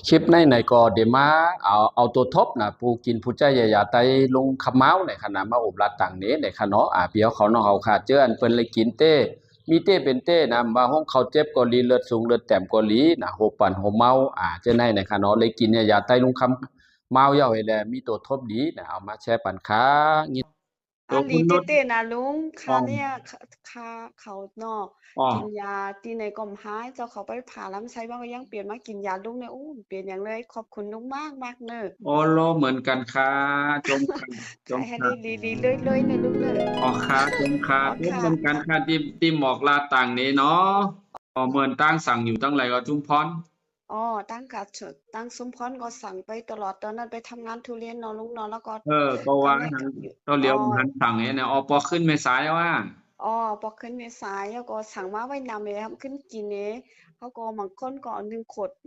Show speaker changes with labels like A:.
A: คลิปในก็เดมาเอาตัวทบนะปูกินผู้ใจอย่าไตลงขมเมาในขณะมาอบรัดต่างนี้ในขณะเปียวเขาเนาะเขาขาดเจออันเปิ้นเลยกินเต้มีเต้เป็นเต้นะมาห้องเขาเจ็บก็ลีเลือดสูงเลือดแต้มก็ลีนะโหปั่นโหเมาเจ้าในขณะเลยกินอย่าไตลงคำเมาเย่าให้แลมีตัวทบดีนะเอามาแชร์ปันค้างี้ตัว
B: หลี
A: คุณนุช
B: เต้ๆนะลุง
A: อ๋อ
B: ค่าเนี่ยค่าเขาเนาะ
A: อ๋อ
B: กินยาที่ไหนก็หายเจ้าเขาไปผ่าลำไส้บ้างก็ยังเปลี่ยนมากินยาลุงเนี่ยเปลี่ยนอย่างเลยขอบคุณลุงมากมากเนอะ
A: โอโลเหมือนกันค่ะจงค่ะจ
B: ขาย
A: งค่ะ
B: ให้ได้ลีๆเลยๆเนอะลุงเนอะ
A: ออค่ะจงค่ะ
B: อ๋อค่ะ
A: เพื่อนเหมือนกันค่ะที่หมอกลาต่างนี้เนาะอ๋อเหมือนตั้งสั่งอยู่ตั้งไรก็จุ้มพร
B: อ๋อตั้งกะเฉิดตั้งซุ้มพรก็สั่งไปตลอดตอนนั้นไปทำงานทุเรียนเนาะลุงเนาะแล้วก็
A: ก็
B: ตอน
A: ว่าหัน
B: เนี้ยก็อยู่
A: ก็เลี้
B: อ๋อ
A: ยวหันสั่งเนี่ยพอขึ้นไม่สายว่า
B: อ๋อพอขึ้นเมษายนแล้วก็สั่งมาไว้นำเลยครับขึ้นกินเนี้ยเขาก็บางคนก็เอา1 ขวด